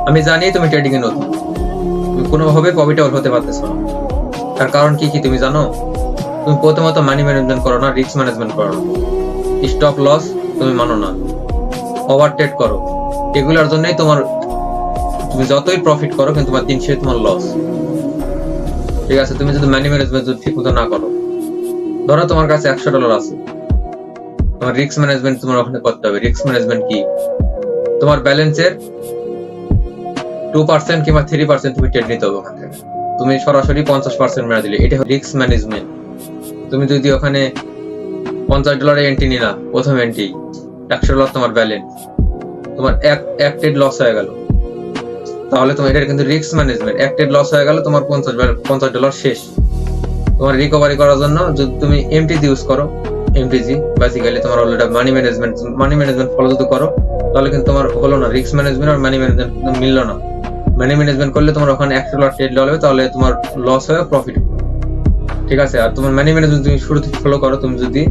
আমি জানি তুমি ট্রেডিং এ নতুন, তুমি কোনোভাবে প্রফিটেবল হতে পারতেছো না। তার কারণ কি কি তুমি জানো? তুমি প্রথমত মানি ম্যানেজমেন্ট করো না, রিস্ক ম্যানেজমেন্ট করো না, স্টপ লস তুমি মানো না, ওভার ট্রেড করো। এগুলোর জন্যই তুমি যতই প্রফিট করো কিন্তু তোমার দিন শেষে তোমার লস। ঠিক আছে, তুমি যদি মানি ম্যানেজমেন্ট যদি ঠিক মতো না করো, ধরো তোমার কাছে $100 আছে, তোমার রিস্ক ম্যানেজমেন্ট তোমার ওখানে করতে হবে। রিস্ক ম্যানেজমেন্ট কি? তোমার ব্যালেন্সের 2% কিংবা 3% তুমি ট্রেড নিতে হবে ওখান থেকে। তুমি সরাসরি 50% মেরে দিলে, এটা রিস্ক ম্যানেজমেন্ট। তুমি যদি ওখানে $50 এন্ট্রি নিলা, প্রথম এন্ট্রি $100 তোমার ব্যালেন্স, তোমার এক ট্রেড লস হয়ে গেল, তাহলে তোমার এটা কিন্তু রিস্ক ম্যানেজমেন্ট। এক ট্রেড লস হয়ে গেল, তোমার $50 শেষ। তোমার রিকভারি করার জন্য যদি তুমি এমটিজি ইউজ করো, এমটিজি বেসিক্যালি তোমার অলরেডি মানি ম্যানেজমেন্ট ফলো যদি করো, তাহলে কিন্তু তোমার হলো না রিস্ক ম্যানেজমেন্ট আর মানি ম্যানেজমেন্ট মিললো না। মানি ম্যানেজমেন্ট করলে তোমার ওখানে $100 ট্রেড হবে, তাহলে তোমার লস হয়ে প্রফিট। ঠিক আছে, আর তোমার মানি ম্যানেজমেন্ট তুমি শুরু থেকে ফলো করো, তোমার যদি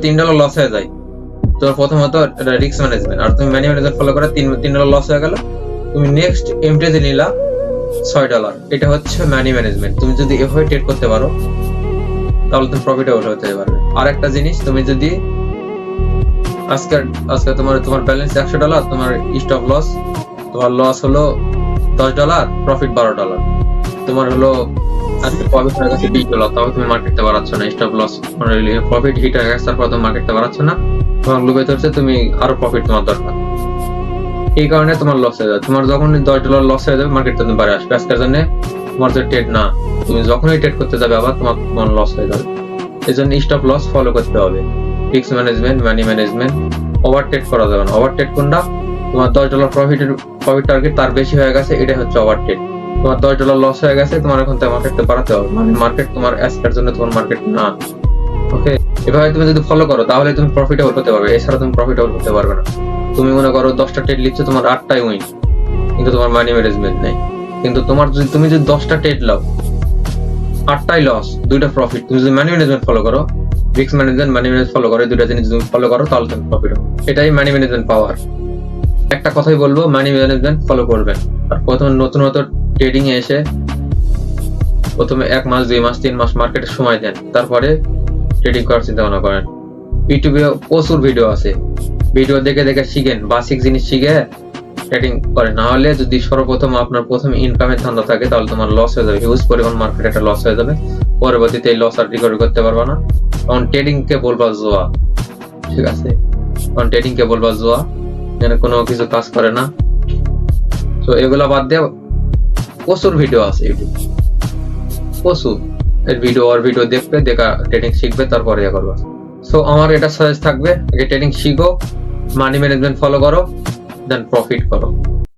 $3 লস হয়ে যায়, তোমার প্রথমত এটা রিস্ক ম্যানেজমেন্ট। আর তুমি মানি ম্যানেজমেন্ট ফলো করে $3 লস হয়ে গেল, তুমি নেক্সট এমটিজি নিলা $6, এটা হচ্ছে মানি ম্যানেজমেন্ট। তুমি যদি এভাবে ট্রেড করতে পারো, তাহলে তুমি প্রফিটেবল হতে পারবে। আর একটা জিনিস, তুমি যদি আজকে তোমার ব্যালেন্স $100, তোমার স্টপ লস, তোমার লস হলো $10, প্রফিট $12, তোমার হলো আজকে প্রফিট হয়ে গেছে $20, তাও তুমি মার্কেটে বাড়াচ্ছ না। স্টপ লস প্রফিট হিট হয়ে গেছে, তারপর তুমি মার্কেটে বাড়াচ্ছ না, তোমার লোভে ধরছে তুমি আরো প্রফিট তোমার দরকার, এই কারণে তোমার লস হয়ে যাবে। তোমার যখন $10 লস হয়ে যাবে, মার্কেট তুমি বাড়ে আসবে। আজকের জন্য তোমার যে ট্রেড না, তুমি যখনই ট্রেড করতে যাবে আবার তোমার লস হয়ে যাবে। এই জন্য স্টপ লস ফলো করতে হবে, risk management, money management. Over trade করা যাবে না। ওভার ট্রেড কোনটা? তোমার $10 প্রফিট টার্গেট তার বেশি হয়ে গেছে, এটা হচ্ছে ওভার ট্রেড। তোমার $10 লস হয়ে গেছে, তোমার এখন তো মার্কেটে বাড়াতে হবে, মানে মার্কেট তোমার আজকের জন্য তোমার মার্কেট না। ওকে, এভাবে তুমি যদি ফলো করো, তাহলে তুমি প্রফিটেবল হতে পারবে, এছাড়া তুমি প্রফিটেবল হতে পারবে না। তুমি মনে করো 10টা ট্রেড লিখছো, তোমার 8টাই উইন, কিন্তু তোমার মানি ম্যানেজমেন্ট নেই। কিন্তু তুমি যদি 10টা ট্রেড লাও, 8টাই লস, 2টা প্রফিট, তুমি যদি মানি ম্যানেজমেন্ট ফলো করো, risk management, money management follow করো, দুইটা জিনিস তুমি ফলো করো, তাহলে তুমি প্রফিট হবে। এটাই মানি ম্যানেজমেন্ট পাওয়ার। একটা কথাই বলবো, মানি ম্যানেজমেন্ট ফলো করবেন। আর প্রথমে নতুন ট্রেডিং এ এসে প্রথমে 1 মাস, 2 মাস, 3 মাস মার্কেটে সময় দেন, তারপরে ট্রেডিং করার চিন্তা ভাবনা করেন। ইউটিউবে প্রচুর ভিডিও আছে, ভিডিও দেখে দেখে শিখেন, বেসিক জিনিস শিখে ট্রেডিং করেন। না হলে যদি সর্বপ্রথম আপনার প্রথম ইনকামের ধান্দা থাকে, তাহলে তোমার লস হয়ে যাবে, হিউজ পরিমাণ মার্কেটে একটা লস হয়ে যাবে। পরবর্তীতে এই লস আর রিকভারি করতে পারবে না। কারণ ট্রেডিং কে বলবা জুয়া। ঠিক আছে, কারণ ট্রেডিং কে বলবা জুয়া, এখানে কোনো কিছু কাজ করে না। তো এগুলা বাদ দিয়ে প্রচুর ভিডিও আছে ইউটিউব, প্রচুর এর ভিডিও দেখবে, দেখা ট্রেডিং শিখবে, তারপরে ইয়ে করবা। সো আমার এটা সাজেস্ট থাকবে, আগে ট্রেডিং শিখো, মানি ম্যানেজমেন্ট ফলো করো, দেন প্রফিট করো।